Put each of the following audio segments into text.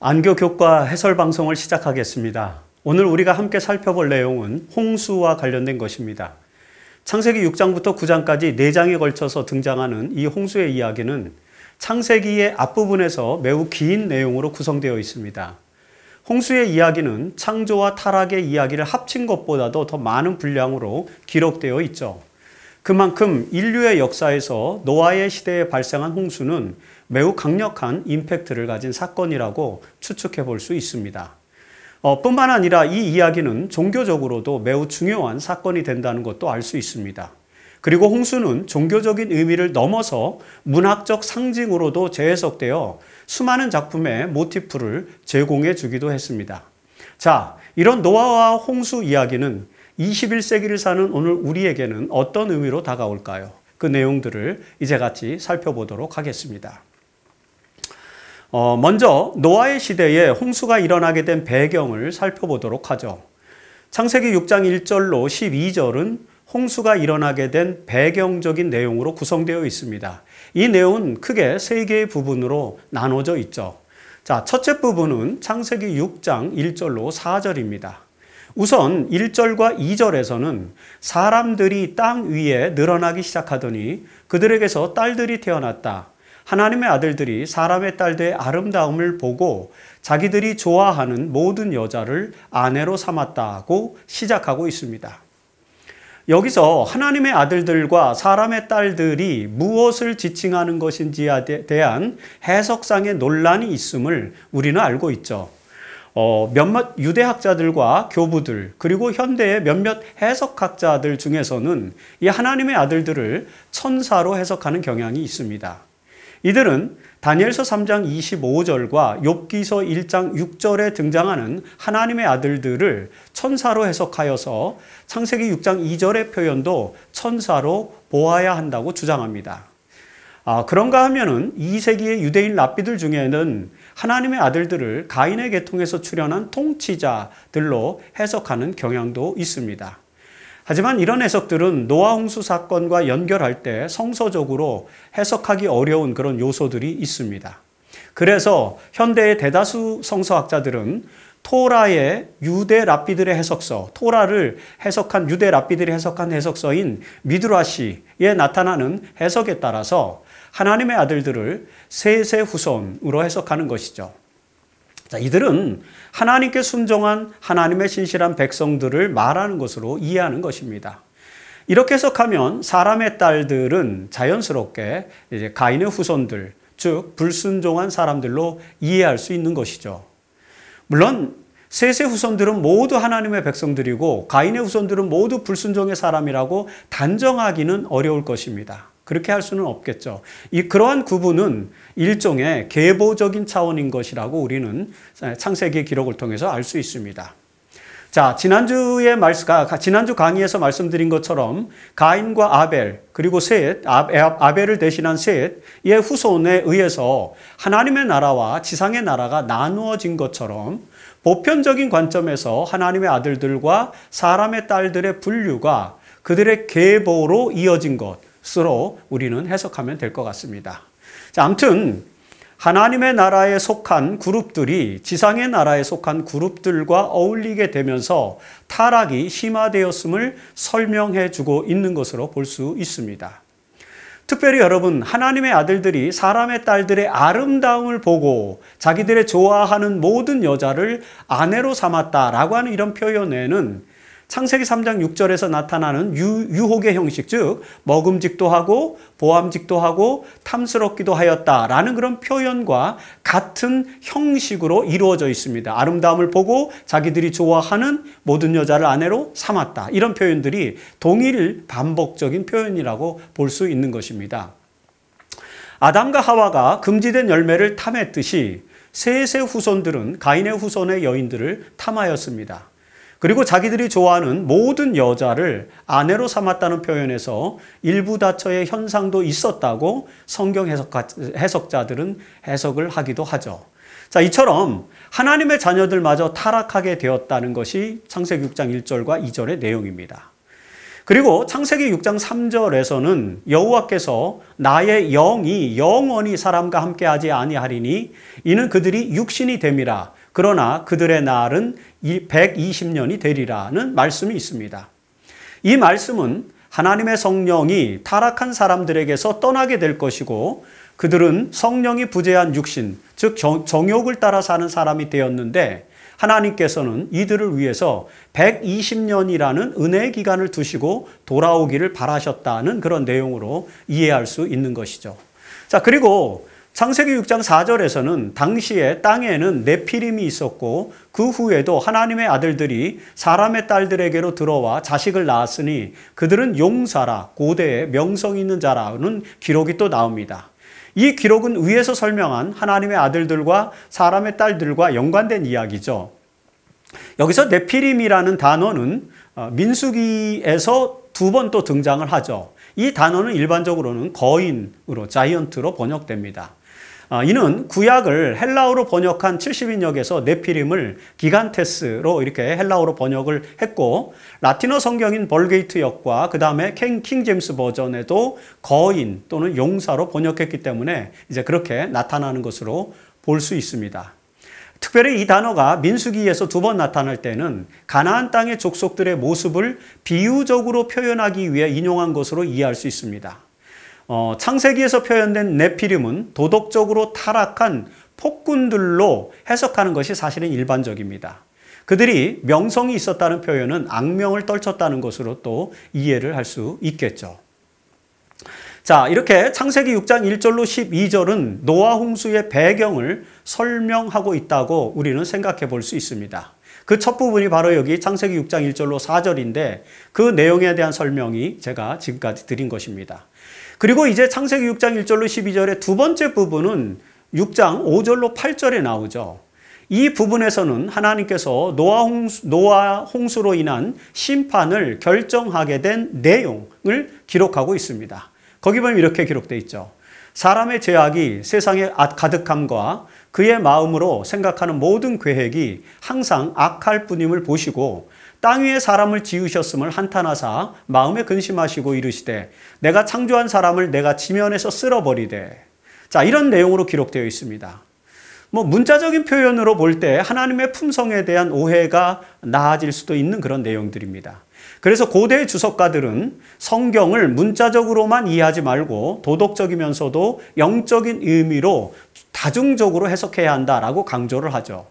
안교 교과 해설 방송을 시작하겠습니다. 오늘 우리가 함께 살펴볼 내용은 홍수와 관련된 것입니다. 창세기 6장부터 9장까지 4장에 걸쳐서 등장하는 이 홍수의 이야기는 창세기의 앞부분에서 매우 긴 내용으로 구성되어 있습니다. 홍수의 이야기는 창조와 타락의 이야기를 합친 것보다도 더 많은 분량으로 기록되어 있죠. 그만큼 인류의 역사에서 노아의 시대에 발생한 홍수는 매우 강력한 임팩트를 가진 사건이라고 추측해 볼 수 있습니다. 뿐만 아니라 이 이야기는 종교적으로도 매우 중요한 사건이 된다는 것도 알 수 있습니다. 그리고 홍수는 종교적인 의미를 넘어서 문학적 상징으로도 재해석되어 수많은 작품의 모티프를 제공해 주기도 했습니다. 자, 이런 노아와 홍수 이야기는 21세기를 사는 오늘 우리에게는 어떤 의미로 다가올까요? 그 내용들을 이제 같이 살펴보도록 하겠습니다. 먼저 노아의 시대에 홍수가 일어나게 된 배경을 살펴보도록 하죠. 창세기 6장 1절로 12절은 홍수가 일어나게 된 배경적인 내용으로 구성되어 있습니다. 이 내용은 크게 3개의 부분으로 나눠져 있죠. 자, 첫째 부분은 창세기 6장 1절로 4절입니다. 우선 1절과 2절에서는 사람들이 땅 위에 늘어나기 시작하더니 그들에게서 딸들이 태어났다. 하나님의 아들들이 사람의 딸들의 아름다움을 보고 자기들이 좋아하는 모든 여자를 아내로 삼았다고 시작하고 있습니다. 여기서 하나님의 아들들과 사람의 딸들이 무엇을 지칭하는 것인지에 대한 해석상의 논란이 있음을 우리는 알고 있죠. 몇몇 유대학자들과 교부들 그리고 현대의 몇몇 해석학자들 중에서는 이 하나님의 아들들을 천사로 해석하는 경향이 있습니다. 이들은 다니엘서 3장 25절과 욥기서 1장 6절에 등장하는 하나님의 아들들을 천사로 해석하여서 창세기 6장 2절의 표현도 천사로 보아야 한다고 주장합니다. 그런가 하면은 2세기의 유대인 랍비들 중에는 하나님의 아들들을 가인의 계통에서 출현한 통치자들로 해석하는 경향도 있습니다. 하지만 이런 해석들은 노아 홍수 사건과 연결할 때 성서적으로 해석하기 어려운 그런 요소들이 있습니다. 그래서 현대의 대다수 성서학자들은 토라의 유대 랍비들의 해석서, 토라를 해석한 유대 랍비들이 해석한 해석서인 미드라시에 나타나는 해석에 따라서 하나님의 아들들을 셋의 후손으로 해석하는 것이죠. 자, 이들은 하나님께 순종한 하나님의 신실한 백성들을 말하는 것으로 이해하는 것입니다. 이렇게 해석하면 사람의 딸들은 자연스럽게 이제 가인의 후손들, 즉 불순종한 사람들로 이해할 수 있는 것이죠. 물론 셋의 후손들은 모두 하나님의 백성들이고 가인의 후손들은 모두 불순종의 사람이라고 단정하기는 어려울 것입니다. 그렇게 할 수는 없겠죠. 그러한 구분은 일종의 계보적인 차원인 것이라고 우리는 창세기 기록을 통해서 알 수 있습니다. 자, 지난주 강의에서 말씀드린 것처럼 가인과 아벨 그리고 셋, 아벨을 대신한 셋의 후손에 의해서 하나님의 나라와 지상의 나라가 나누어진 것처럼 보편적인 관점에서 하나님의 아들들과 사람의 딸들의 분류가 그들의 계보로 이어진 것으로 우리는 해석하면 될 것 같습니다. 자, 아무튼 하나님의 나라에 속한 그룹들이 지상의 나라에 속한 그룹들과 어울리게 되면서 타락이 심화되었음을 설명해 주고 있는 것으로 볼 수 있습니다. 특별히 여러분, 하나님의 아들들이 사람의 딸들의 아름다움을 보고 자기들의 좋아하는 모든 여자를 아내로 삼았다라고 하는 이런 표현에는 창세기 3장 6절에서 나타나는 유혹의 형식, 즉 먹음직도 하고 보암직도 하고 탐스럽기도 하였다라는 그런 표현과 같은 형식으로 이루어져 있습니다. 아름다움을 보고 자기들이 좋아하는 모든 여자를 아내로 삼았다. 이런 표현들이 동일 반복적인 표현이라고 볼 수 있는 것입니다. 아담과 하와가 금지된 열매를 탐했듯이 셋의 후손들은 가인의 후손의 여인들을 탐하였습니다. 그리고 자기들이 좋아하는 모든 여자를 아내로 삼았다는 표현에서 일부 다처의 현상도 있었다고 성경 해석자들은 해석을 하기도 하죠. 자, 이처럼 하나님의 자녀들마저 타락하게 되었다는 것이 창세기 6장 1절과 2절의 내용입니다. 그리고 창세기 6장 3절에서는 여호와께서 나의 영이 영원히 사람과 함께하지 아니하리니 이는 그들이 육신이 됨이라. 그러나 그들의 날은 120년이 되리라는 말씀이 있습니다. 이 말씀은 하나님의 성령이 타락한 사람들에게서 떠나게 될 것이고 그들은 성령이 부재한 육신, 즉 정욕을 따라 사는 사람이 되었는데 하나님께서는 이들을 위해서 120년이라는 은혜의 기간을 두시고 돌아오기를 바라셨다는 그런 내용으로 이해할 수 있는 것이죠. 자, 그리고 창세기 6장 4절에서는 당시에 땅에는 네피림이 있었고 그 후에도 하나님의 아들들이 사람의 딸들에게로 들어와 자식을 낳았으니 그들은 용사라 고대에 명성 있는 자라는 기록이 또 나옵니다. 이 기록은 위에서 설명한 하나님의 아들들과 사람의 딸들과 연관된 이야기죠. 여기서 네피림이라는 단어는 민수기에서 2번 또 등장을 하죠. 이 단어는 일반적으로는 거인으로, 자이언트로 번역됩니다. 이는 구약을 헬라어로 번역한 70인역에서 네피림을 기간테스로 이렇게 헬라어로 번역을 했고 라틴어 성경인 벌게이트역과 그 다음에 킹 제임스 버전에도 거인 또는 용사로 번역했기 때문에 이제 그렇게 나타나는 것으로 볼 수 있습니다. 특별히 이 단어가 민수기에서 2번 나타날 때는 가나안 땅의 족속들의 모습을 비유적으로 표현하기 위해 인용한 것으로 이해할 수 있습니다. 창세기에서 표현된 네피림은 도덕적으로 타락한 폭군들로 해석하는 것이 사실은 일반적입니다. 그들이 명성이 있었다는 표현은 악명을 떨쳤다는 것으로 또 이해를 할 수 있겠죠. 자, 이렇게 창세기 6장 1절로 12절은 노아 홍수의 배경을 설명하고 있다고 우리는 생각해 볼 수 있습니다. 그 첫 부분이 바로 여기 창세기 6장 1절로 4절인데 그 내용에 대한 설명이 제가 지금까지 드린 것입니다. 그리고 이제 창세기 6장 1절로 12절의 두 번째 부분은 6장 5절로 8절에 나오죠. 이 부분에서는 하나님께서 노아 홍수로 인한 심판을 결정하게 된 내용을 기록하고 있습니다. 거기 보면 이렇게 기록되어 있죠. 사람의 죄악이 세상에 가득함과 그의 마음으로 생각하는 모든 계획이 항상 악할 뿐임을 보시고 땅 위에 사람을 지으셨음을 한탄하사 마음에 근심하시고 이르시되 내가 창조한 사람을 내가 지면에서 쓸어버리되. 자, 이런 내용으로 기록되어 있습니다. 문자적인 표현으로 볼 때 하나님의 품성에 대한 오해가 나아질 수도 있는 그런 내용들입니다. 그래서 고대의 주석가들은 성경을 문자적으로만 이해하지 말고 도덕적이면서도 영적인 의미로 다중적으로 해석해야 한다라고 강조를 하죠.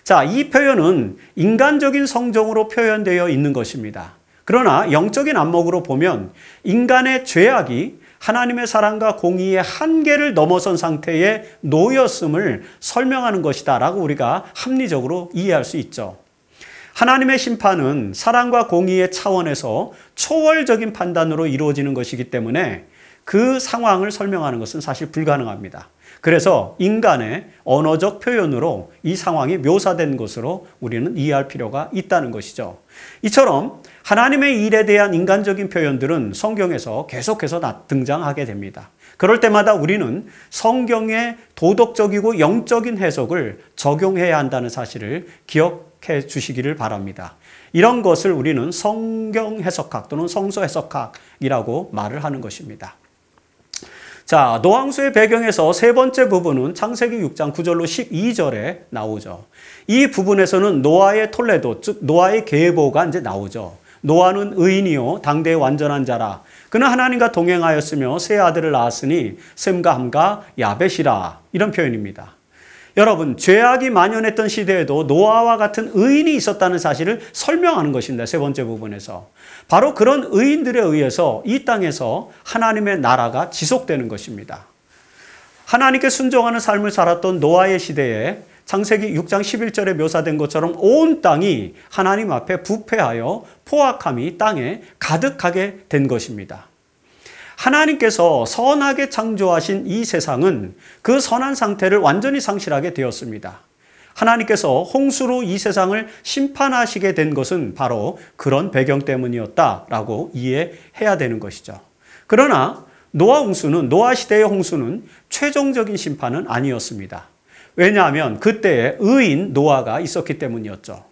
자, 이 표현은 인간적인 성정으로 표현되어 있는 것입니다. 그러나 영적인 안목으로 보면 인간의 죄악이 하나님의 사랑과 공의의 한계를 넘어선 상태에 놓였음을 설명하는 것이다 라고 우리가 합리적으로 이해할 수 있죠. 하나님의 심판은 사랑과 공의의 차원에서 초월적인 판단으로 이루어지는 것이기 때문에 그 상황을 설명하는 것은 사실 불가능합니다. 그래서 인간의 언어적 표현으로 이 상황이 묘사된 것으로 우리는 이해할 필요가 있다는 것이죠. 이처럼 하나님의 일에 대한 인간적인 표현들은 성경에서 계속해서 등장하게 됩니다. 그럴 때마다 우리는 성경의 도덕적이고 영적인 해석을 적용해야 한다는 사실을 기억해 주시기를 바랍니다. 이런 것을 우리는 성경 해석학 또는 성서 해석학이라고 말을 하는 것입니다. 자, 노아홍수의 배경에서 세 번째 부분은 창세기 6장 9절로 12절에 나오죠. 이 부분에서는 노아의 톨레도, 즉 노아의 계보가 이제 나오죠. 노아는 의인이요 당대의 완전한 자라. 그는 하나님과 동행하였으며 세 아들을 낳았으니 셈과 함과 야벳이라. 이런 표현입니다. 여러분, 죄악이 만연했던 시대에도 노아와 같은 의인이 있었다는 사실을 설명하는 것입니다. 세 번째 부분에서. 바로 그런 의인들에 의해서 이 땅에서 하나님의 나라가 지속되는 것입니다. 하나님께 순종하는 삶을 살았던 노아의 시대에 창세기 6장 11절에 묘사된 것처럼 온 땅이 하나님 앞에 부패하여 포악함이 땅에 가득하게 된 것입니다. 하나님께서 선하게 창조하신 이 세상은 그 선한 상태를 완전히 상실하게 되었습니다. 하나님께서 홍수로 이 세상을 심판하시게 된 것은 바로 그런 배경 때문이었다라고 이해해야 되는 것이죠. 그러나 노아 시대의 홍수는 최종적인 심판은 아니었습니다. 왜냐하면 그때에 의인 노아가 있었기 때문이었죠.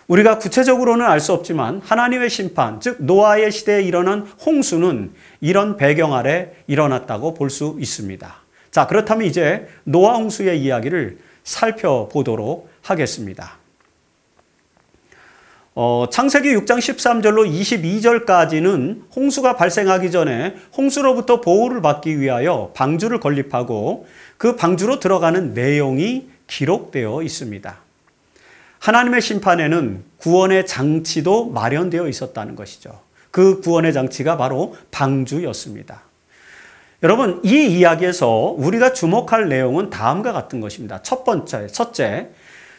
우리가 구체적으로는 알 수 없지만 하나님의 심판, 즉 노아의 시대에 일어난 홍수는 이런 배경 아래 일어났다고 볼 수 있습니다. 자, 그렇다면 이제 노아 홍수의 이야기를 살펴보도록 하겠습니다. 창세기 6장 13절로 22절까지는 홍수가 발생하기 전에 홍수로부터 보호를 받기 위하여 방주를 건립하고 그 방주로 들어가는 내용이 기록되어 있습니다. 하나님의 심판에는 구원의 장치도 마련되어 있었다는 것이죠. 그 구원의 장치가 바로 방주였습니다. 여러분, 이 이야기에서 우리가 주목할 내용은 다음과 같은 것입니다. 첫째,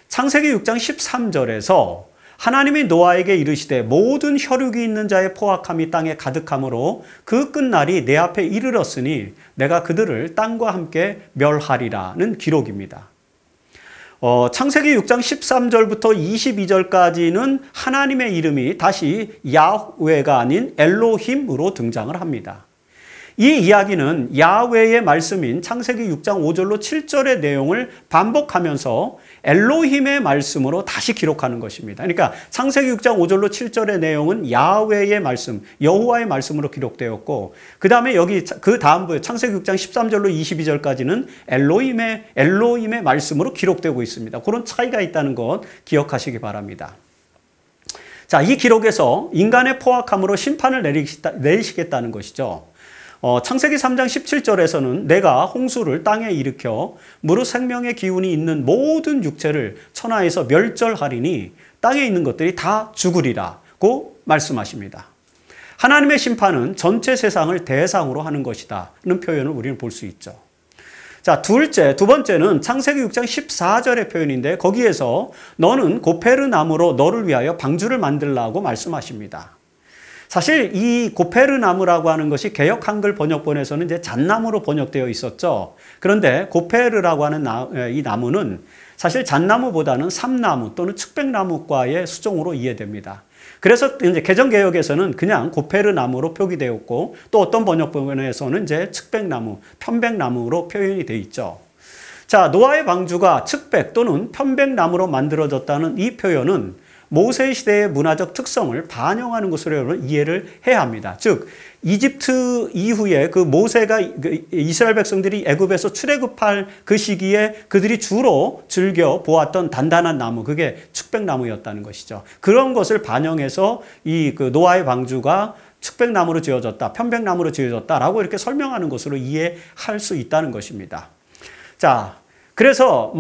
창세기 6장 13절에서 하나님이 노아에게 이르시되 모든 혈육이 있는 자의 포악함이 땅에 가득함으로 그 끝날이 내 앞에 이르렀으니 내가 그들을 땅과 함께 멸하리라는 기록입니다. 창세기 6장 13절부터 22절까지는 하나님의 이름이 다시 야훼가 아닌 엘로힘으로 등장을 합니다. 이 이야기는 야훼의 말씀인 창세기 6장 5절로 7절의 내용을 반복하면서 엘로힘의 말씀으로 다시 기록하는 것입니다. 그러니까 창세기 6장 5절로 7절의 내용은 야훼의 말씀, 여호와의 말씀으로 기록되었고 그 다음에 그 다음부에 창세기 6장 13절로 22절까지는 엘로힘의 말씀으로 기록되고 있습니다. 그런 차이가 있다는 것 기억하시기 바랍니다. 자, 이 기록에서 인간의 포악함으로 심판을 내리시겠다는 것이죠. 창세기 3장 17절에서는 내가 홍수를 땅에 일으켜 무릇 생명의 기운이 있는 모든 육체를 천하에서 멸절하리니 땅에 있는 것들이 다 죽으리라고 말씀하십니다. 하나님의 심판은 전체 세상을 대상으로 하는 것이다는 표현을 우리는 볼 수 있죠. 자, 두 번째는 창세기 6장 14절의 표현인데 거기에서 너는 고페르 나무로 너를 위하여 방주를 만들라고 말씀하십니다. 사실 이 고페르 나무라고 하는 것이 개역 한글 번역본에서는 이제 잣나무로 번역되어 있었죠. 그런데 고페르라고 하는 이 나무는 사실 잣나무보다는 삼나무 또는 측백나무과의 수종으로 이해됩니다. 그래서 이제 개정개역에서는 그냥 고페르 나무로 표기되었고 또 어떤 번역본에서는 이제 측백나무, 편백나무로 표현이 되어 있죠. 자, 노아의 방주가 측백 또는 편백나무로 만들어졌다는 이 표현은 모세 시대의 문화적 특성을 반영하는 것으로 여러분 이해를 해야 합니다. 즉 이집트 이후에 그 모세가 이스라엘 백성들이 애굽에서 출애굽할 그 시기에 그들이 주로 즐겨 보았던 단단한 나무, 그게 측백나무였다는 것이죠. 그런 것을 반영해서 그 노아의 방주가 측백나무로 지어졌다, 편백나무로 지어졌다라고 이렇게 설명하는 것으로 이해할 수 있다는 것입니다. 자, 그래서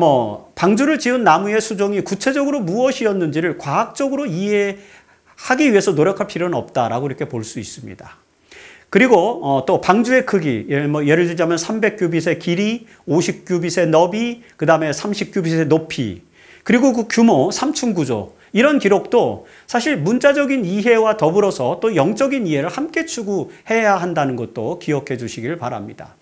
방주를 지은 나무의 수종이 구체적으로 무엇이었는지를 과학적으로 이해하기 위해서 노력할 필요는 없다라고 이렇게 볼 수 있습니다. 그리고 또 방주의 크기, 예를 들자면 300규빗의 길이, 50규빗의 너비, 그 다음에 30규빗의 높이, 그리고 그 규모, 3층 구조, 이런 기록도 사실 문자적인 이해와 더불어서 또 영적인 이해를 함께 추구해야 한다는 것도 기억해 주시길 바랍니다.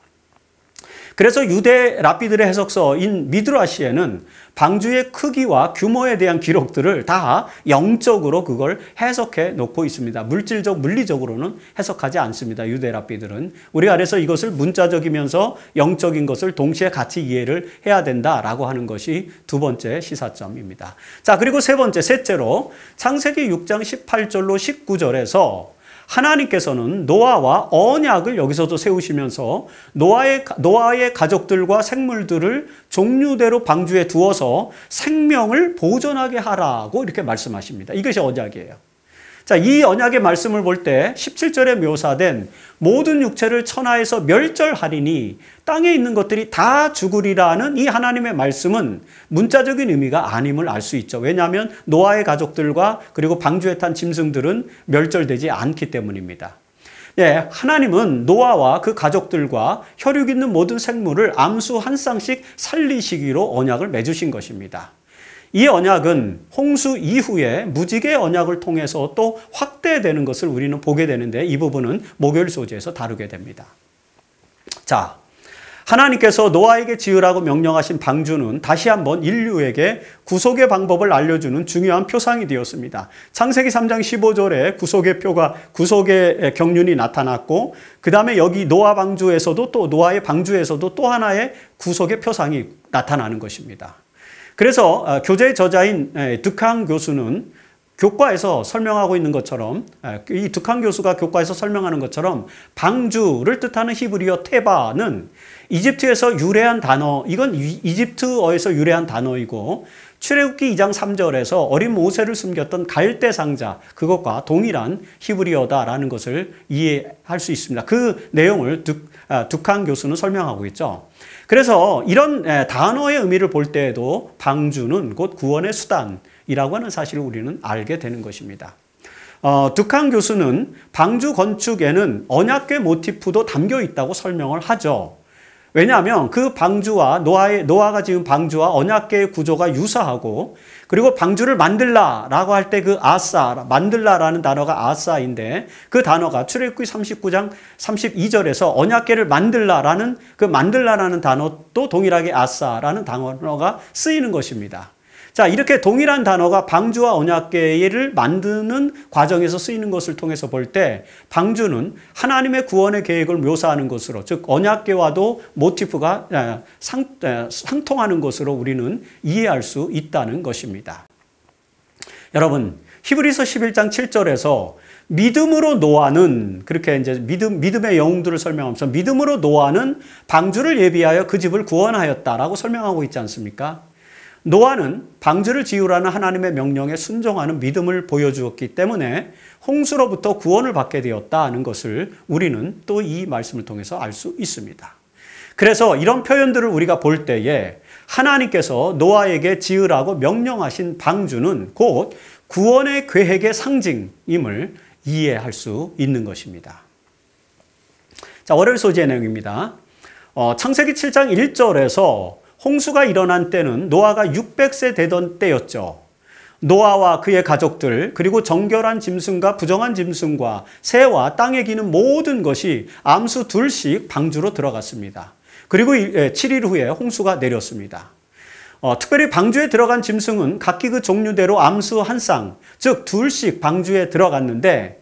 그래서 유대 랍비들의 해석서인 미드라시에는 방주의 크기와 규모에 대한 기록들을 다 영적으로 그걸 해석해 놓고 있습니다. 물리적으로는 해석하지 않습니다. 유대 랍비들은. 우리가 그래서 이것을 문자적이면서 영적인 것을 동시에 같이 이해를 해야 된다라고 하는 것이 두 번째 시사점입니다. 자, 그리고 셋째로 창세기 6장 18절로 19절에서 하나님께서는 노아와 언약을 여기서도 세우시면서 노아의 가족들과 생물들을 종류대로 방주에 두어서 생명을 보존하게 하라고 이렇게 말씀하십니다. 이것이 언약이에요. 자, 이 언약의 말씀을 볼 때 17절에 묘사된 모든 육체를 천하에서 멸절하리니 땅에 있는 것들이 다 죽으리라는 이 하나님의 말씀은 문자적인 의미가 아님을 알 수 있죠. 왜냐하면 노아의 가족들과 그리고 방주에 탄 짐승들은 멸절되지 않기 때문입니다. 예, 하나님은 노아와 그 가족들과 혈육 있는 모든 생물을 암수 한 쌍씩 살리시기로 언약을 맺으신 것입니다. 이 언약은 홍수 이후에 무지개 언약을 통해서 또 확대되는 것을 우리는 보게 되는데 이 부분은 목요일 소재에서 다루게 됩니다. 자, 하나님께서 노아에게 지으라고 명령하신 방주는 다시 한번 인류에게 구속의 방법을 알려주는 중요한 표상이 되었습니다. 창세기 3장 15절에 구속의 경륜이 나타났고 그 다음에 여기 노아 방주에서도 또 노아의 방주에서도 또 하나의 구속의 표상이 나타나는 것입니다. 그래서 교재의 저자인 득항 교수는 교과에서 설명하고 있는 것처럼, 이 득한 교수가 교과에서 설명하는 것처럼 방주를 뜻하는 히브리어 테바는 이집트에서 유래한 단어, 이건 이집트어에서 유래한 단어이고, 출애굽기 2장 3절에서 어린 모세를 숨겼던 갈대 상자, 그것과 동일한 히브리어다라는 것을 이해할 수 있습니다. 그 내용을 득한 교수는 설명하고 있죠. 그래서 이런 단어의 의미를 볼 때에도 방주는 곧 구원의 수단이라고 하는 사실을 우리는 알게 되는 것입니다. 득한 교수는 방주 건축에는 언약궤 모티프도 담겨 있다고 설명을 하죠. 왜냐하면 그 방주와 노아가 지은 방주와 언약궤의 구조가 유사하고, 그리고 방주를 만들라라고 할 때 그 아싸, 만들라라는 단어가 아싸인데, 그 단어가 출애굽기 39장 32절에서 언약궤를 만들라라는 그 만들라라는 단어도 동일하게 아싸라는 단어가 쓰이는 것입니다. 자, 이렇게 동일한 단어가 방주와 언약궤를 만드는 과정에서 쓰이는 것을 통해서 볼 때 방주는 하나님의 구원의 계획을 묘사하는 것으로, 즉 언약궤와도 모티프가 상통하는 것으로 우리는 이해할 수 있다는 것입니다. 여러분, 히브리서 11장 7절에서 믿음으로 노아는, 그렇게 이제 믿음의 영웅들을 설명하면서 믿음으로 노아는 방주를 예비하여 그 집을 구원하였다라고 설명하고 있지 않습니까? 노아는 방주를 지으라는 하나님의 명령에 순종하는 믿음을 보여주었기 때문에 홍수로부터 구원을 받게 되었다는 것을 우리는 또 이 말씀을 통해서 알 수 있습니다. 그래서 이런 표현들을 우리가 볼 때에 하나님께서 노아에게 지으라고 명령하신 방주는 곧 구원의 계획의 상징임을 이해할 수 있는 것입니다. 자, 월요일 소재의 내용입니다. 창세기 7장 1절에서 홍수가 일어난 때는 노아가 600세 되던 때였죠. 노아와 그의 가족들, 그리고 정결한 짐승과 부정한 짐승과 새와 땅에 기는 모든 것이 암수 둘씩 방주로 들어갔습니다. 그리고 7일 후에 홍수가 내렸습니다. 특별히 방주에 들어간 짐승은 각기 그 종류대로 암수 한 쌍, 즉 둘씩 방주에 들어갔는데,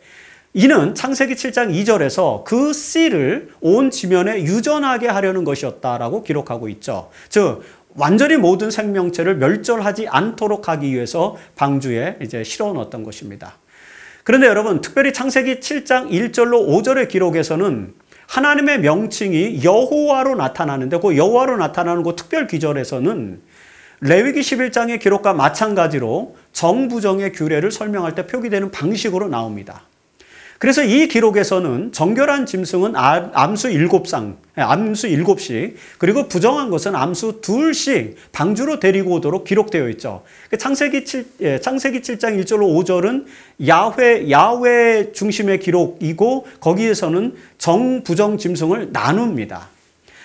이는 창세기 7장 2절에서 그 씨를 온 지면에 유전하게 하려는 것이었다라고 기록하고 있죠. 즉 완전히 모든 생명체를 멸절하지 않도록 하기 위해서 방주에 이제 실어 넣었던 것입니다. 그런데 여러분, 특별히 창세기 7장 1절로 5절의 기록에서는 하나님의 명칭이 여호와로 나타나는데, 그 여호와로 나타나는 그 특별 기절에서는 레위기 11장의 기록과 마찬가지로 정부정의 규례를 설명할 때 표기되는 방식으로 나옵니다. 그래서 이 기록에서는 정결한 짐승은 암수 7쌍, 암수 7씩, 그리고 부정한 것은 암수 2씩 방주로 데리고 오도록 기록되어 있죠. 창세기 7장 1절로 5절은 야훼 중심의 기록이고, 거기에서는 정부정 짐승을 나눕니다.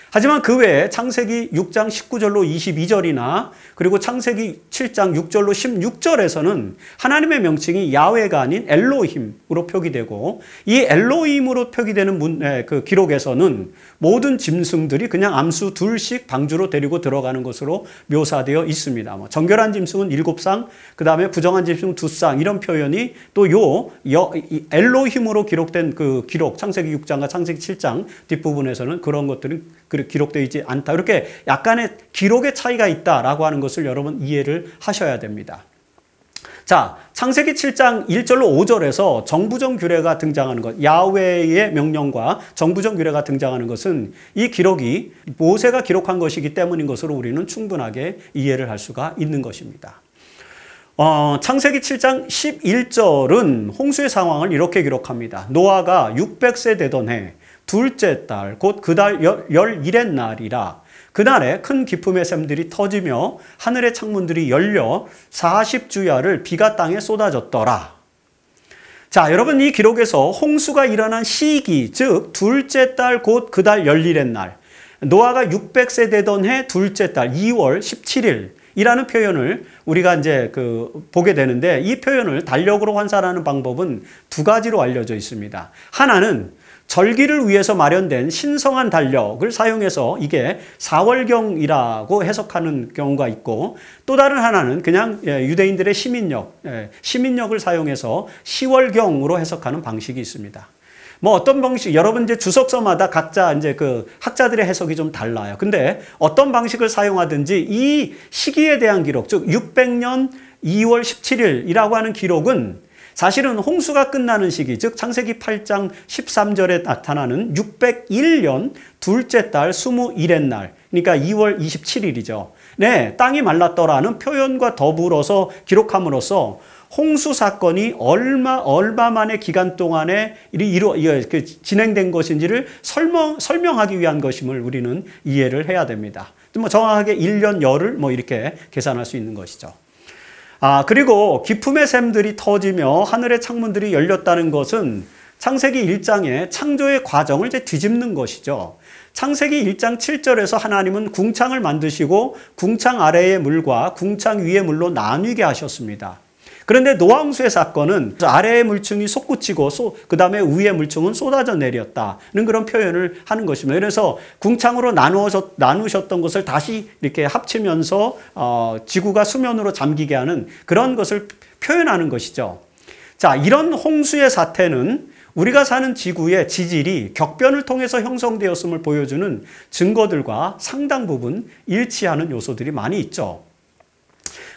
하지만 그 외에 창세기 6장 19절로 22절이나 그리고 창세기 7장 6절로 16절에서는 하나님의 명칭이 야훼가 아닌 엘로힘으로 표기되고, 이 엘로힘으로 표기되는 그 기록에서는 모든 짐승들이 그냥 암수 2씩 방주로 데리고 들어가는 것으로 묘사되어 있습니다. 정결한 짐승은 7쌍, 그 다음에 부정한 짐승 2쌍, 이런 표현이 또 엘로힘으로 기록된 그 기록, 창세기 6장과 창세기 7장 뒷부분에서는 그런 것들이 기록되어 있지 않다. 이렇게 약간의 기록의 차이가 있다라고 하는 것을 여러분 이해를 하셔야 됩니다. 자, 창세기 7장 1절로 5절에서 정부정 규례가 등장하는 것, 야훼의 명령과 정부정 규례가 등장하는 것은 이 기록이 모세가 기록한 것이기 때문인 것으로 우리는 충분하게 이해를 할 수가 있는 것입니다. 창세기 7장 11절은 홍수의 상황을 이렇게 기록합니다. 노아가 600세 되던 해 둘째 달, 곧 그 달 11의 날이라. 그날에 큰 기품의 샘들이 터지며 하늘의 창문들이 열려 40주야를 비가 땅에 쏟아졌더라. 자, 여러분, 이 기록에서 홍수가 일어난 시기, 즉 둘째 달 곧 그 달 11의 날, 노아가 600세 되던 해 둘째 달 2월 17일 이라는 표현을 우리가 이제 보게 되는데, 이 표현을 달력으로 환산하는 방법은 두 가지로 알려져 있습니다. 하나는 절기를 위해서 마련된 신성한 달력을 사용해서 이게 4월경이라고 해석하는 경우가 있고, 또 다른 하나는 그냥 유대인들의 시민력을 사용해서 10월경으로 해석하는 방식이 있습니다. 어떤 방식, 여러분 이제 주석서마다 각자 이제 그 학자들의 해석이 좀 달라요. 근데 어떤 방식을 사용하든지 이 시기에 대한 기록, 즉 600년 2월 17일이라고 하는 기록은 사실은 홍수가 끝나는 시기, 즉 창세기 8장 13절에 나타나는 601년 둘째 달 21의 날, 그러니까 2월 27일이죠. 네, 땅이 말랐더라는 표현과 더불어서 기록함으로써 홍수 사건이 얼마만의 기간 동안에 진행된 것인지를 설명하기 위한 것임을 우리는 이해를 해야 됩니다. 정확하게 1년 열흘 이렇게 계산할 수 있는 것이죠. 그리고 기품의 샘들이 터지며 하늘의 창문들이 열렸다는 것은 창세기 1장의 창조의 과정을 이제 뒤집는 것이죠. 창세기 1장 7절에서 하나님은 궁창을 만드시고 궁창 아래의 물과 궁창 위의 물로 나뉘게 하셨습니다. 그런데 노아 홍수의 사건은 아래의 물층이 솟구치고 그 다음에 위의 물층은 쏟아져 내렸다는 그런 표현을 하는 것입니다. 그래서 궁창으로 나누셨던 것을 다시 이렇게 합치면서 지구가 수면으로 잠기게 하는 그런 것을 표현하는 것이죠. 자, 이런 홍수의 사태는 우리가 사는 지구의 지질이 격변을 통해서 형성되었음을 보여주는 증거들과 상당 부분 일치하는 요소들이 많이 있죠.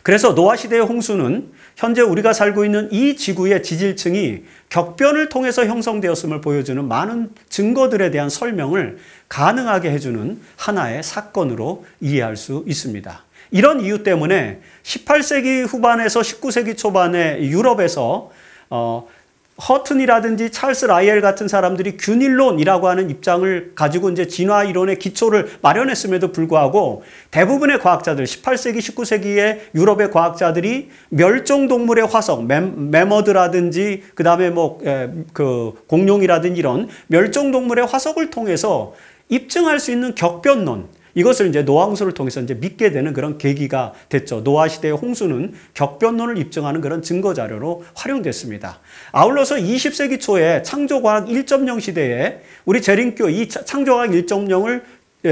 그래서 노아 시대의 홍수는 현재 우리가 살고 있는 이 지구의 지질층이 격변을 통해서 형성되었음을 보여주는 많은 증거들에 대한 설명을 가능하게 해주는 하나의 사건으로 이해할 수 있습니다. 이런 이유 때문에 18세기 후반에서 19세기 초반에 유럽에서 허튼이라든지 찰스 라이엘 같은 사람들이 균일론이라고 하는 입장을 가지고 이제 진화 이론의 기초를 마련했음에도 불구하고 대부분의 과학자들, 18세기, 19세기의 유럽의 과학자들이 멸종동물의 화석, 매머드라든지 그 다음에 공룡이라든지 이런 멸종동물의 화석을 통해서 입증할 수 있는 격변론, 이것을 이제 노아 홍수를 통해서 이제 믿게 되는 그런 계기가 됐죠. 노아 시대의 홍수는 격변론을 입증하는 그런 증거 자료로 활용됐습니다. 아울러서 20세기 초에 창조과학 1.0 시대에 우리 재림교 이 창조과학 1.0을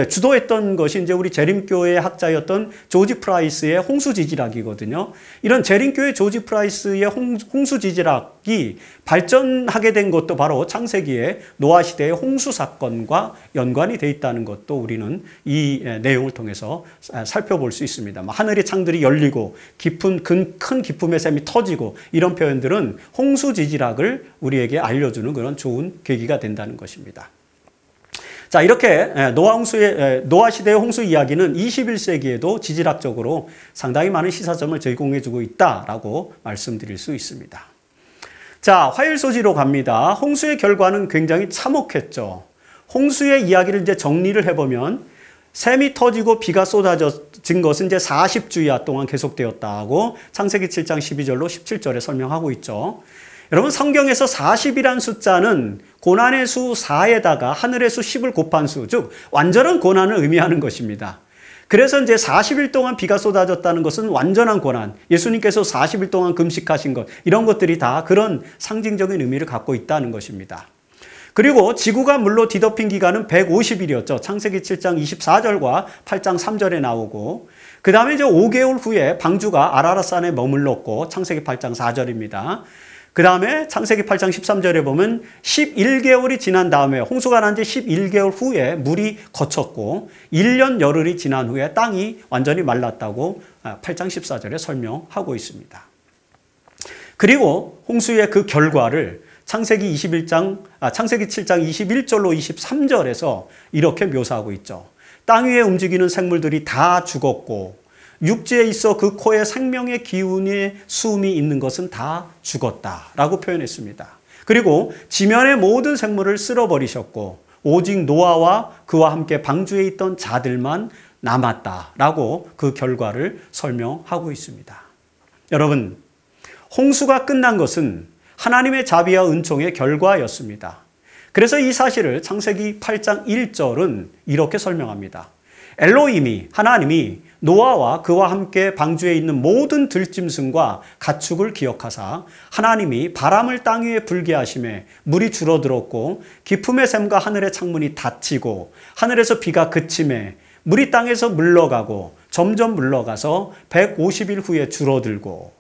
주도했던 것이 이제 우리 재림교의 학자였던 조지 프라이스의 홍수지질학이거든요. 이런 재림교의 조지 프라이스의 홍수지질학이 발전하게 된 것도 바로 창세기의 노아 시대의 홍수 사건과 연관이 되어 있다는 것도 우리는 이 내용을 통해서 살펴볼 수 있습니다. 하늘의 창들이 열리고 큰 기품의 샘이 터지고 이런 표현들은 홍수지질학을 우리에게 알려주는 그런 좋은 계기가 된다는 것입니다. 자, 이렇게 노아 시대의 홍수 이야기는 21세기에도 지질학적으로 상당히 많은 시사점을 제공해주고 있다라고 말씀드릴 수 있습니다. 자, 화일소지로 갑니다. 홍수의 결과는 굉장히 참혹했죠. 홍수의 이야기를 이제 정리를 해보면 샘이 터지고 비가 쏟아진 것은 이제 40주야 동안 계속되었다고 창세기 7장 12절로 17절에 설명하고 있죠. 여러분, 성경에서 40이란 숫자는 고난의 수 4에다가 하늘의 수 10을 곱한 수, 즉 완전한 고난을 의미하는 것입니다. 그래서 이제 40일 동안 비가 쏟아졌다는 것은 완전한 고난, 예수님께서 40일 동안 금식하신 것, 이런 것들이 다 그런 상징적인 의미를 갖고 있다는 것입니다. 그리고 지구가 물로 뒤덮인 기간은 150일이었죠. 창세기 7장 24절과 8장 3절에 나오고, 그 다음에 이제 5개월 후에 방주가 아라랏산에 머물렀고, 창세기 8장 4절입니다. 그 다음에 창세기 8장 13절에 보면 11개월이 지난 다음에 홍수가 난 지 11개월 후에 물이 거쳤고 1년 열흘이 지난 후에 땅이 완전히 말랐다고 8장 14절에 설명하고 있습니다. 그리고 홍수의 그 결과를 창세기 7장 21절로 23절에서 이렇게 묘사하고 있죠. 땅 위에 움직이는 생물들이 다 죽었고 육지에 있어 그 코에 생명의 기운의 수음이 있는 것은 다 죽었다라고 표현했습니다. 그리고 지면의 모든 생물을 쓸어버리셨고 오직 노아와 그와 함께 방주에 있던 자들만 남았다라고 그 결과를 설명하고 있습니다. 여러분, 홍수가 끝난 것은 하나님의 자비와 은총의 결과였습니다. 그래서 이 사실을 창세기 8장 1절은 이렇게 설명합니다. 엘로힘이, 하나님이 노아와 그와 함께 방주에 있는 모든 들짐승과 가축을 기억하사 하나님이 바람을 땅 위에 불게 하심에 물이 줄어들었고 기품의 샘과 하늘의 창문이 닫히고 하늘에서 비가 그침에 물이 땅에서 물러가고 점점 물러가서 150일 후에 줄어들고.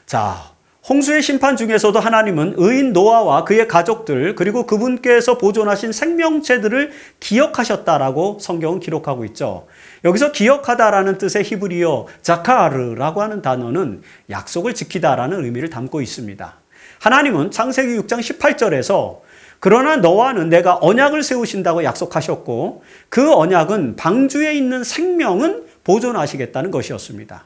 자, 홍수의 심판 중에서도 하나님은 의인 노아와 그의 가족들 그리고 그분께서 보존하신 생명체들을 기억하셨다라고 성경은 기록하고 있죠. 여기서 기억하다라는 뜻의 히브리어 자카르라고 하는 단어는 약속을 지키다라는 의미를 담고 있습니다. 하나님은 창세기 6장 18절에서 그러나 너와는 내가 언약을 세우신다고 약속하셨고 그 언약은 방주에 있는 생명은 보존하시겠다는 것이었습니다.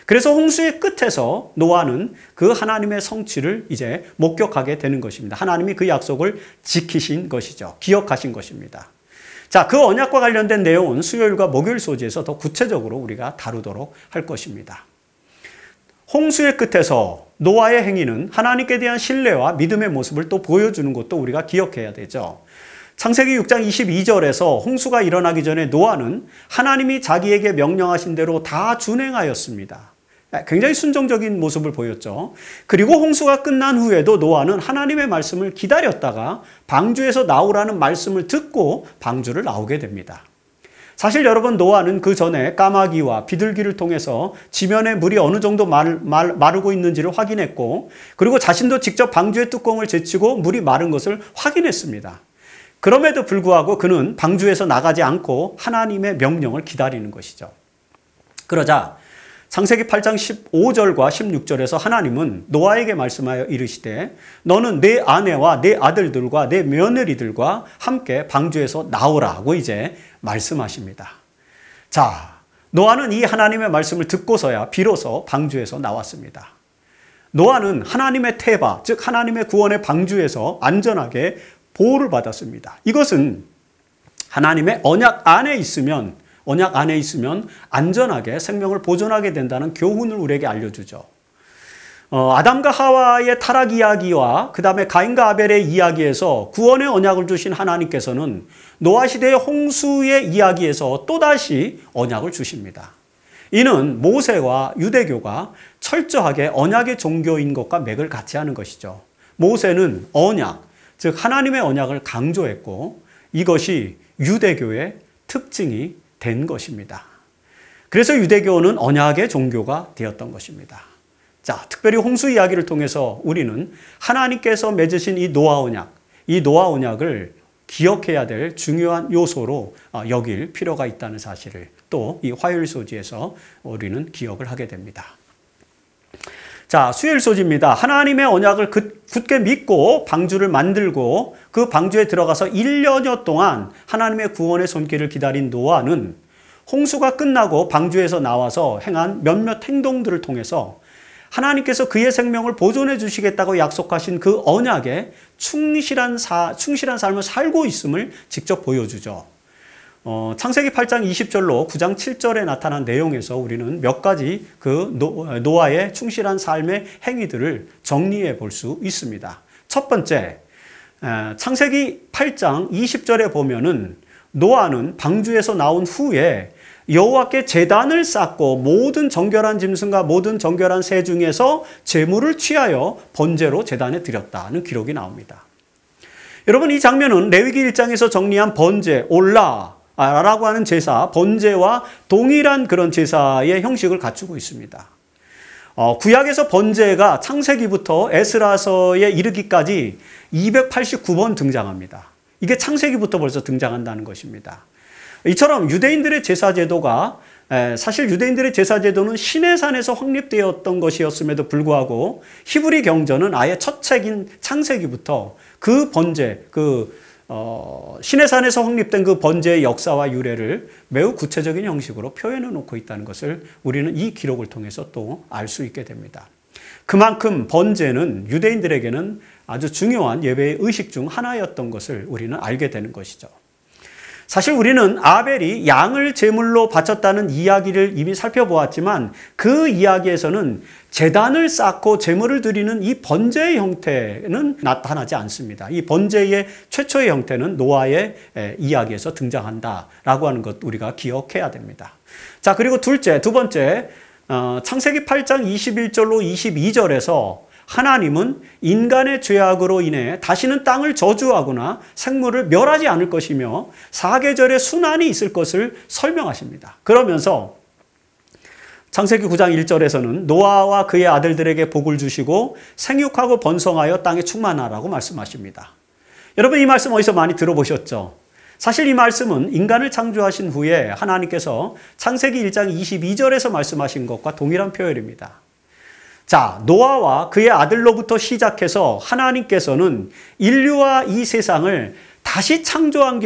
그래서 홍수의 끝에서 노아는 그 하나님의 성취를 이제 목격하게 되는 것입니다. 하나님이 그 약속을 지키신 것이죠. 기억하신 것입니다. 자, 그 언약과 관련된 내용은 수요일과 목요일 소지에서 더 구체적으로 우리가 다루도록 할 것입니다. 홍수의 끝에서 노아의 행위는 하나님께 대한 신뢰와 믿음의 모습을 또 보여주는 것도 우리가 기억해야 되죠. 창세기 6장 22절에서 홍수가 일어나기 전에 노아는 하나님이 자기에게 명령하신 대로 다 준행하였습니다. 굉장히 순종적인 모습을 보였죠. 그리고 홍수가 끝난 후에도 노아는 하나님의 말씀을 기다렸다가 방주에서 나오라는 말씀을 듣고 방주를 나오게 됩니다. 사실 여러분, 노아는 그 전에 까마귀와 비둘기를 통해서 지면에 물이 어느 정도 마르고 있는지를 확인했고, 그리고 자신도 직접 방주의 뚜껑을 제치고 물이 마른 것을 확인했습니다. 그럼에도 불구하고 그는 방주에서 나가지 않고 하나님의 명령을 기다리는 것이죠. 그러자 창세기 8장 15절과 16절에서 하나님은 노아에게 말씀하여 이르시되 너는 내 아내와 내 아들들과 내 며느리들과 함께 방주에서 나오라고 이제 말씀하십니다. 자, 노아는 이 하나님의 말씀을 듣고서야 비로소 방주에서 나왔습니다. 노아는 하나님의 태바, 즉 하나님의 구원의 방주에서 안전하게 보호를 받았습니다. 이것은 하나님의 언약 안에 있으면 안전하게 생명을 보존하게 된다는 교훈을 우리에게 알려주죠. 아담과 하와의 타락 이야기와 그 다음에 가인과 아벨의 이야기에서 구원의 언약을 주신 하나님께서는 노아 시대의 홍수의 이야기에서 또다시 언약을 주십니다. 이는 모세와 유대교가 철저하게 언약의 종교인 것과 맥을 같이 하는 것이죠. 모세는 언약, 즉 하나님의 언약을 강조했고 이것이 유대교의 특징이 된 것입니다. 그래서 유대교는 언약의 종교가 되었던 것입니다. 자, 특별히 홍수 이야기를 통해서 우리는 하나님께서 맺으신 이 노아 언약을 기억해야 될 중요한 요소로 여길 필요가 있다는 사실을 또 이 화요일 소지에서 우리는 기억을 하게 됩니다. 자, 수요일 소지입니다. 하나님의 언약을 굳게 믿고 방주를 만들고 그 방주에 들어가서 1년여 동안 하나님의 구원의 손길을 기다린 노아는 홍수가 끝나고 방주에서 나와서 행한 몇몇 행동들을 통해서 하나님께서 그의 생명을 보존해 주시겠다고 약속하신 그 언약에 충실한 삶을 살고 있음을 직접 보여주죠. 창세기 8장 20절로 9장 7절에 나타난 내용에서 우리는 몇 가지 그 노아의 충실한 삶의 행위들을 정리해 볼 수 있습니다. 첫 번째, 창세기 8장 20절에 보면은 노아는 방주에서 나온 후에 여호와께 제단을 쌓고 모든 정결한 짐승과 모든 정결한 새 중에서 제물을 취하여 번제로 제단에 드렸다는 기록이 나옵니다. 여러분, 이 장면은 레위기 1장에서 정리한 번제, 올라라고 하는 제사, 번제와 동일한 그런 제사의 형식을 갖추고 있습니다. 구약에서 번제가 창세기부터 에스라서에 이르기까지 289번 등장합니다. 이게 창세기부터 벌써 등장한다는 것입니다. 이처럼 유대인들의 제사제도가 사실 유대인들의 제사제도는 시내산에서 확립되었던 것이었음에도 불구하고 히브리 경전은 아예 첫 책인 창세기부터 그 번제, 시내산에서 확립된 그 번제의 역사와 유래를 매우 구체적인 형식으로 표현해 놓고 있다는 것을 우리는 이 기록을 통해서 또 알 수 있게 됩니다. 그만큼 번제는 유대인들에게는 아주 중요한 예배의 의식 중 하나였던 것을 우리는 알게 되는 것이죠. 사실 우리는 아벨이 양을 제물로 바쳤다는 이야기를 이미 살펴보았지만 그 이야기에서는 제단을 쌓고 제물을 드리는 이 번제의 형태는 나타나지 않습니다. 이 번제의 최초의 형태는 노아의 이야기에서 등장한다라고 하는 것 우리가 기억해야 됩니다. 자, 그리고 두 번째, 창세기 8장 21절로 22절에서 하나님은 인간의 죄악으로 인해 다시는 땅을 저주하거나 생물을 멸하지 않을 것이며 사계절의 순환이 있을 것을 설명하십니다. 그러면서 창세기 9장 1절에서는 노아와 그의 아들들에게 복을 주시고 생육하고 번성하여 땅에 충만하라고 말씀하십니다. 여러분 이 말씀 어디서 많이 들어보셨죠? 사실 이 말씀은 인간을 창조하신 후에 하나님께서 창세기 1장 22절에서 말씀하신 것과 동일한 표현입니다. 자, 노아와 그의 아들로부터 시작해서 하나님께서는 인류와 이 세상을 다시 창조한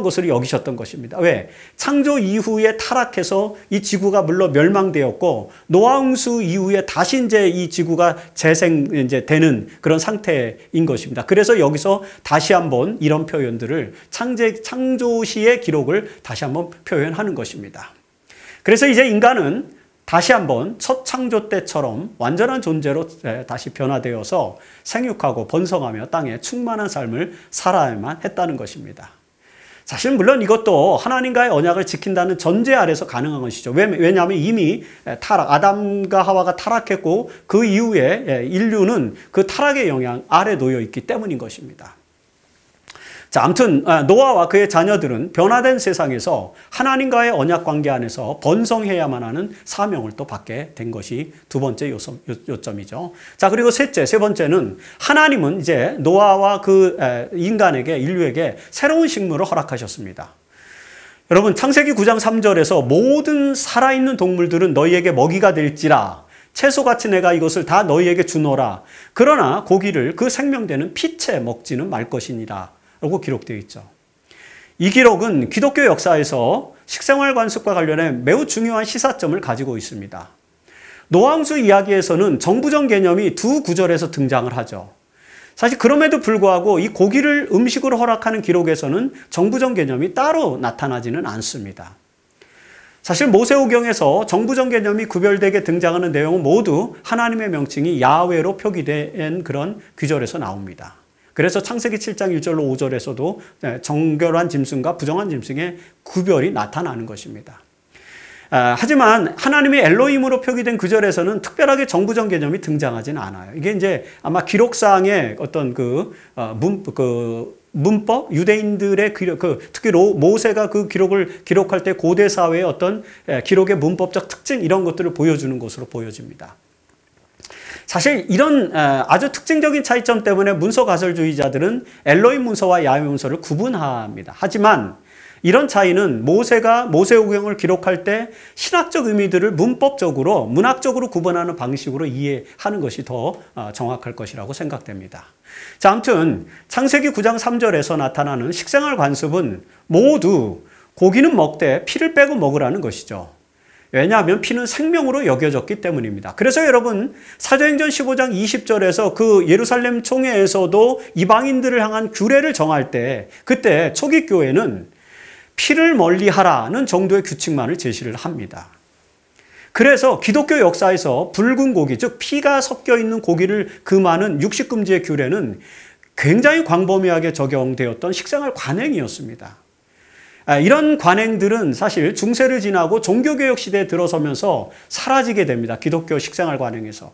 것으로 여기셨던 것입니다. 왜? 창조 이후에 타락해서 이 지구가 물론 멸망되었고 노아홍수 이후에 다시 이제 이 지구가 되는 그런 상태인 것입니다. 그래서 여기서 다시 한번 이런 표현들을 창조시의 기록을 다시 한번 표현하는 것입니다. 그래서 이제 인간은 다시 한번 첫 창조 때처럼 완전한 존재로 다시 변화되어서 생육하고 번성하며 땅에 충만한 삶을 살아야만 했다는 것입니다. 사실 물론 이것도 하나님과의 언약을 지킨다는 전제 아래서 가능한 것이죠. 왜냐하면 이미 아담과 하와가 타락했고 그 이후에 인류는 그 타락의 영향 아래 놓여 있기 때문인 것입니다. 자, 아무튼 노아와 그의 자녀들은 변화된 세상에서 하나님과의 언약 관계 안에서 번성해야만 하는 사명을 또 받게 된 것이 두 번째 요점이죠. 자, 그리고 세 번째는 하나님은 이제 노아와 그 인류에게 새로운 식물을 허락하셨습니다. 여러분 창세기 9장 3절에서 모든 살아있는 동물들은 너희에게 먹이가 될지라 채소같이 내가 이것을 다 너희에게 주노라. 그러나 고기를 그 생명되는 피채 먹지는 말 것이니라. 라고 기록되어 있죠. 이 기록은 기독교 역사에서 식생활 관습과 관련해 매우 중요한 시사점을 가지고 있습니다. 노아홍수 이야기에서는 정부정 개념이 두 구절에서 등장을 하죠. 사실 그럼에도 불구하고 이 고기를 음식으로 허락하는 기록에서는 정부정 개념이 따로 나타나지는 않습니다. 사실 모세오경에서 정부정 개념이 구별되게 등장하는 내용은 모두 하나님의 명칭이 야훼로 표기된 그런 귀절에서 나옵니다. 그래서 창세기 7장 1절로 5절에서도 정결한 짐승과 부정한 짐승의 구별이 나타나는 것입니다. 하지만 하나님의 엘로힘으로 표기된 구절에서는 특별하게 정부정 개념이 등장하지는 않아요. 이게 이제 아마 기록상의 어떤 문법, 유대인들의 특히 모세가 그 기록을 기록할 때 고대 사회의 어떤 기록의 문법적 특징 이런 것들을 보여주는 것으로 보여집니다. 사실 이런 아주 특징적인 차이점 때문에 문서 가설주의자들은 엘로힘 문서와 야훼 문서를 구분합니다. 하지만 이런 차이는 모세가 모세오경을 기록할 때 신학적 의미들을 문법적으로 문학적으로 구분하는 방식으로 이해하는 것이 더 정확할 것이라고 생각됩니다. 자, 아무튼 창세기 9장 3절에서 나타나는 식생활 관습은 모두 고기는 먹되 피를 빼고 먹으라는 것이죠. 왜냐하면 피는 생명으로 여겨졌기 때문입니다. 그래서 여러분 사도행전 15장 20절에서 그 예루살렘 총회에서도 이방인들을 향한 규례를 정할 때 그때 초기 교회는 피를 멀리하라는 정도의 규칙만을 제시를 합니다. 그래서 기독교 역사에서 붉은 고기, 즉 피가 섞여 있는 고기를 금하는 육식금지의 규례는 굉장히 광범위하게 적용되었던 식생활 관행이었습니다. 이런 관행들은 사실 중세를 지나고 종교개혁 시대에 들어서면서 사라지게 됩니다. 기독교 식생활 관행에서.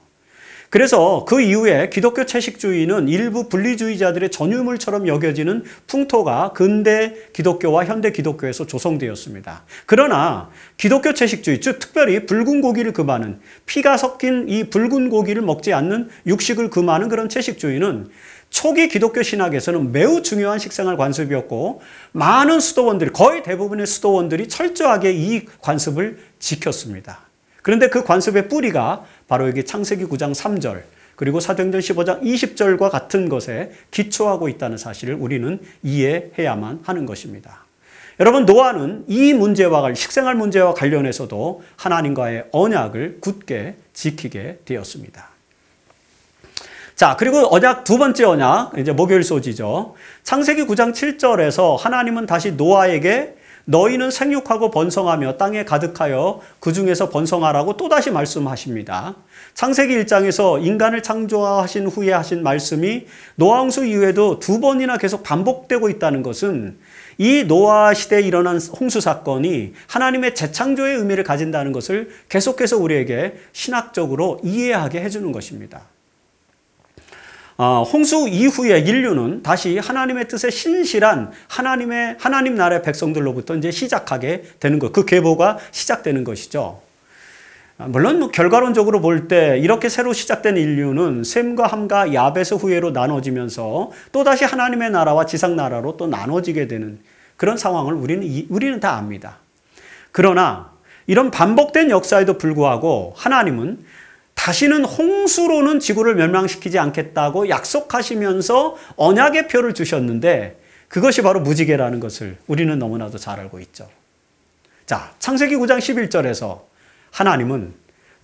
그래서 그 이후에 기독교 채식주의는 일부 분리주의자들의 전유물처럼 여겨지는 풍토가 근대 기독교와 현대 기독교에서 조성되었습니다. 그러나 기독교 채식주의, 즉 특별히 붉은 고기를 금하는 피가 섞인 이 붉은 고기를 먹지 않는 육식을 금하는 그런 채식주의는 초기 기독교 신학에서는 매우 중요한 식생활 관습이었고 많은 수도원들이 거의 대부분의 수도원들이 철저하게 이 관습을 지켰습니다. 그런데 그 관습의 뿌리가 바로 여기 창세기 9장 3절 그리고 사도행전 15장 20절과 같은 것에 기초하고 있다는 사실을 우리는 이해해야만 하는 것입니다. 여러분 노아는 이 문제와 식생활 문제와 관련해서도 하나님과의 언약을 굳게 지키게 되었습니다. 자, 그리고 언약 두 번째 언약, 이제 목요일 소지죠. 창세기 9장 7절에서 하나님은 다시 노아에게 너희는 생육하고 번성하며 땅에 가득하여 그 중에서 번성하라고 또다시 말씀하십니다. 창세기 1장에서 인간을 창조하신 후에 하신 말씀이 노아홍수 이후에도 두 번이나 계속 반복되고 있다는 것은 이 노아 시대에 일어난 홍수 사건이 하나님의 재창조의 의미를 가진다는 것을 계속해서 우리에게 신학적으로 이해하게 해주는 것입니다. 홍수 이후에 인류는 다시 하나님의 뜻에 신실한 하나님 나라의 백성들로부터 이제 시작하게 되는 것, 그 계보가 시작되는 것이죠. 물론 결과론적으로 볼 때 이렇게 새로 시작된 인류는 셈과 함과 야베스 후예로 나눠지면서 또다시 하나님의 나라와 지상 나라로 또 나눠지게 되는 그런 상황을 우리는 다 압니다. 그러나 이런 반복된 역사에도 불구하고 하나님은 다시는 홍수로는 지구를 멸망시키지 않겠다고 약속하시면서 언약의 표를 주셨는데 그것이 바로 무지개라는 것을 우리는 너무나도 잘 알고 있죠. 자, 창세기 9장 11절에서 하나님은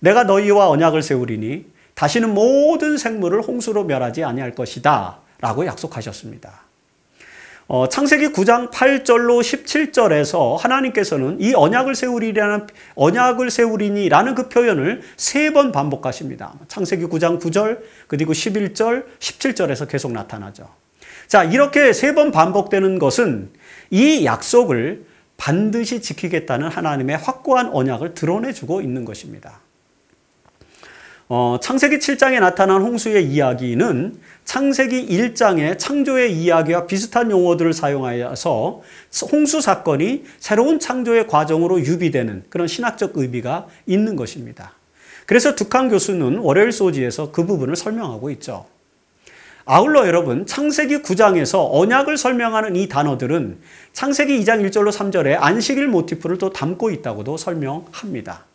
내가 너희와 언약을 세우리니 다시는 모든 생물을 홍수로 멸하지 아니할 것이다 라고 약속하셨습니다. 창세기 9장 8절로 17절에서 하나님께서는 이 언약을 세우리니라는 그 표현을 3번 반복하십니다. 창세기 9장 9절, 그리고 11절, 17절에서 계속 나타나죠. 자, 이렇게 3번 반복되는 것은 이 약속을 반드시 지키겠다는 하나님의 확고한 언약을 드러내주고 있는 것입니다. 창세기 7장에 나타난 홍수의 이야기는 창세기 1장의 창조의 이야기와 비슷한 용어들을 사용하여서 홍수 사건이 새로운 창조의 과정으로 유비되는 그런 신학적 의미가 있는 것입니다. 그래서 둑한 교수는 월요일 소지에서 그 부분을 설명하고 있죠. 아울러 여러분, 창세기 9장에서 언약을 설명하는 이 단어들은 창세기 2장 1절로 3절에 안식일 모티프를 또 담고 있다고도 설명합니다.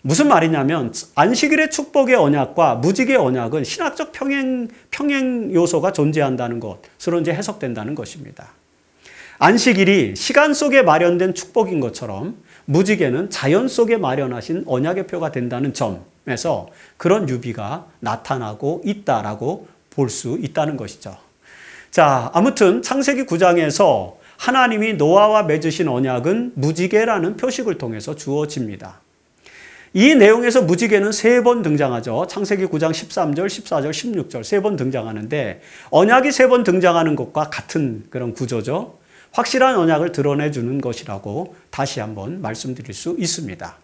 무슨 말이냐면 안식일의 축복의 언약과 무지개의 언약은 신학적 평행 요소가 존재한다는 것으로 이제 해석된다는 것입니다. 안식일이 시간 속에 마련된 축복인 것처럼 무지개는 자연 속에 마련하신 언약의 표가 된다는 점에서 그런 유비가 나타나고 있다라고 볼 수 있다는 것이죠. 자, 아무튼 창세기 9장에서 하나님이 노아와 맺으신 언약은 무지개라는 표식을 통해서 주어집니다. 이 내용에서 무지개는 3번 등장하죠. 창세기 9장 13절, 14절, 16절 3번 등장하는데 언약이 3번 등장하는 것과 같은 그런 구조죠. 확실한 언약을 드러내주는 것이라고 다시 한번 말씀드릴 수 있습니다.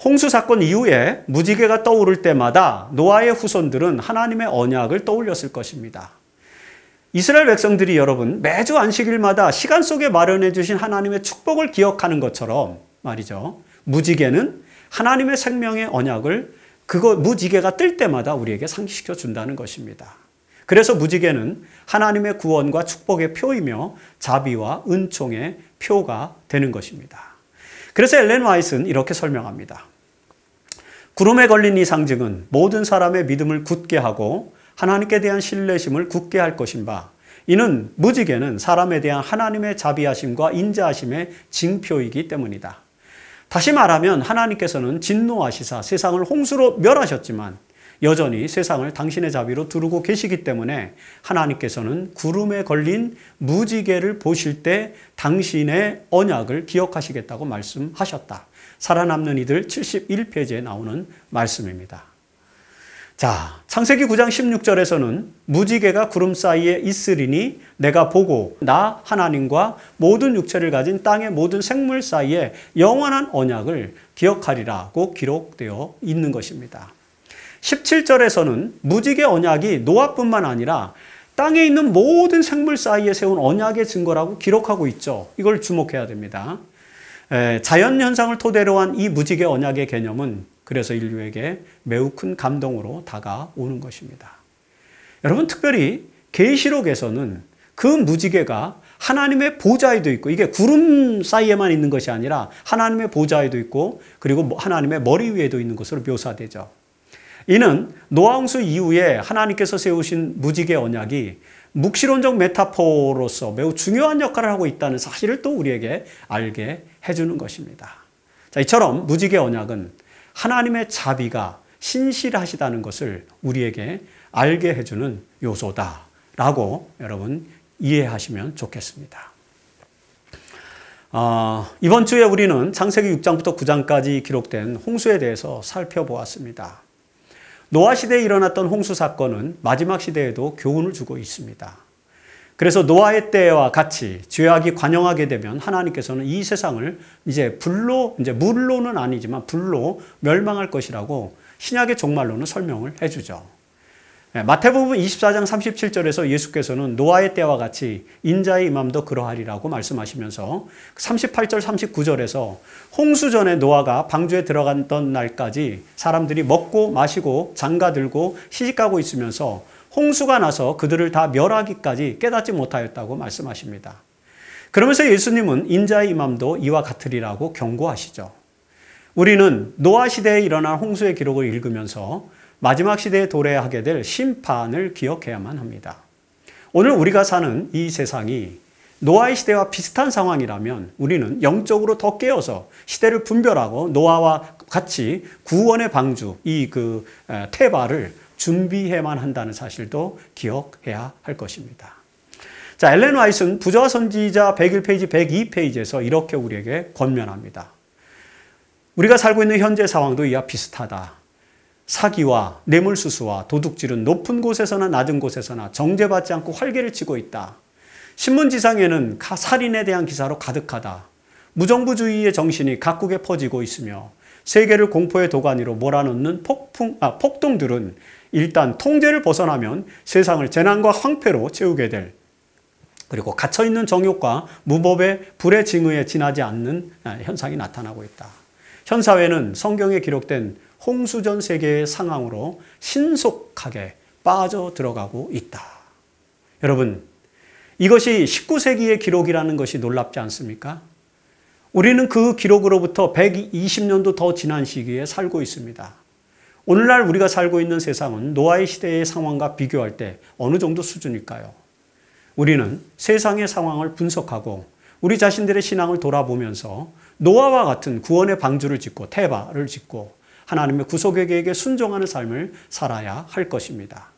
홍수 사건 이후에 무지개가 떠오를 때마다 노아의 후손들은 하나님의 언약을 떠올렸을 것입니다. 이스라엘 백성들이 여러분 매주 안식일마다 시간 속에 마련해 주신 하나님의 축복을 기억하는 것처럼 말이죠. 무지개는 하나님의 생명의 언약을 무지개가 뜰 때마다 우리에게 상기시켜 준다는 것입니다. 그래서 무지개는 하나님의 구원과 축복의 표이며 자비와 은총의 표가 되는 것입니다. 그래서 엘렌 화이트는 이렇게 설명합니다. 구름에 걸린 이 상징은 모든 사람의 믿음을 굳게 하고 하나님께 대한 신뢰심을 굳게 할 것인 바 이는 무지개는 사람에 대한 하나님의 자비하심과 인자하심의 징표이기 때문이다. 다시 말하면 하나님께서는 진노하시사 세상을 홍수로 멸하셨지만 여전히 세상을 당신의 자비로 두르고 계시기 때문에 하나님께서는 구름에 걸린 무지개를 보실 때 당신의 언약을 기억하시겠다고 말씀하셨다. 살아남는 이들 71페이지에 나오는 말씀입니다. 자, 창세기 9장 16절에서는 무지개가 구름 사이에 있으리니 내가 보고 나 하나님과 모든 육체를 가진 땅의 모든 생물 사이에 영원한 언약을 기억하리라고 기록되어 있는 것입니다. 17절에서는 무지개 언약이 노아뿐만 아니라 땅에 있는 모든 생물 사이에 세운 언약의 증거라고 기록하고 있죠. 이걸 주목해야 됩니다. 자연현상을 토대로 한 이 무지개 언약의 개념은 그래서 인류에게 매우 큰 감동으로 다가오는 것입니다. 여러분, 특별히 계시록에서는 그 무지개가 하나님의 보좌에도 있고 이게 구름 사이에만 있는 것이 아니라 하나님의 보좌에도 있고 그리고 하나님의 머리 위에도 있는 것으로 묘사되죠. 이는 노아홍수 이후에 하나님께서 세우신 무지개 언약이 묵시론적 메타포로서 매우 중요한 역할을 하고 있다는 사실을 또 우리에게 알게 해주는 것입니다. 자, 이처럼 무지개 언약은 하나님의 자비가 신실하시다는 것을 우리에게 알게 해주는 요소다라고 여러분 이해하시면 좋겠습니다. 이번 주에 우리는 창세기 6장부터 9장까지 기록된 홍수에 대해서 살펴보았습니다. 노아 시대에 일어났던 홍수 사건은 마지막 시대에도 교훈을 주고 있습니다. 그래서 노아의 때와 같이 죄악이 관영하게 되면 하나님께서는 이 세상을 이제 물로는 아니지만 불로 멸망할 것이라고 신약의 종말론은 설명을 해주죠. 마태복음 24장 37절에서 예수께서는 노아의 때와 같이 인자의 임함도 그러하리라고 말씀하시면서 38절 39절에서 홍수 전에 노아가 방주에 들어갔던 날까지 사람들이 먹고 마시고 장가들고 시집가고 있으면서 홍수가 나서 그들을 다 멸하기까지 깨닫지 못하였다고 말씀하십니다. 그러면서 예수님은 인자의 임함도 이와 같으리라고 경고하시죠. 우리는 노아 시대에 일어난 홍수의 기록을 읽으면서 마지막 시대에 도래하게 될 심판을 기억해야만 합니다. 오늘 우리가 사는 이 세상이 노아의 시대와 비슷한 상황이라면 우리는 영적으로 더 깨어서 시대를 분별하고 노아와 같이 구원의 방주, 테바를 준비해야만 한다는 사실도 기억해야 할 것입니다. 자, 엘렌 화이트는 부자와 선지자 101페이지, 102페이지에서 이렇게 우리에게 권면합니다. 우리가 살고 있는 현재 상황도 이와 비슷하다. 사기와 뇌물수수와 도둑질은 높은 곳에서나 낮은 곳에서나 정죄받지 않고 활개를 치고 있다. 신문지상에는 살인에 대한 기사로 가득하다. 무정부주의의 정신이 각국에 퍼지고 있으며 세계를 공포의 도가니로 몰아넣는 폭동들은 일단 통제를 벗어나면 세상을 재난과 황폐로 채우게 될, 그리고 갇혀있는 정욕과 무법의 불의 징후에 지나지 않는 현상이 나타나고 있다. 현 사회는 성경에 기록된 홍수전 세계의 상황으로 신속하게 빠져들어가고 있다. 여러분, 이것이 19세기의 기록이라는 것이 놀랍지 않습니까? 우리는 그 기록으로부터 120년도 더 지난 시기에 살고 있습니다. 오늘날 우리가 살고 있는 세상은 노아의 시대의 상황과 비교할 때 어느 정도 수준일까요? 우리는 세상의 상황을 분석하고 우리 자신들의 신앙을 돌아보면서 노아와 같은 구원의 방주를 짓고 테바를 짓고 하나님의 구속의 계획에 순종하는 삶을 살아야 할 것입니다.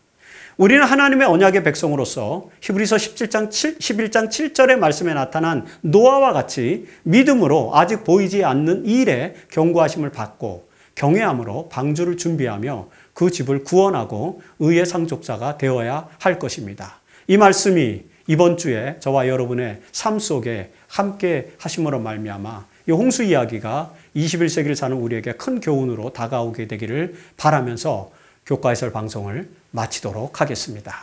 우리는 하나님의 언약의 백성으로서 히브리서 11장 7절의 말씀에 나타난 노아와 같이 믿음으로 아직 보이지 않는 일에 경고하심을 받고 경외함으로 방주를 준비하며 그 집을 구원하고 의의 상속자가 되어야 할 것입니다. 이 말씀이 이번 주에 저와 여러분의 삶 속에 함께 하심으로 말미암아 이 홍수 이야기가 21세기를 사는 우리에게 큰 교훈으로 다가오게 되기를 바라면서 교과해설 방송을 마치도록 하겠습니다.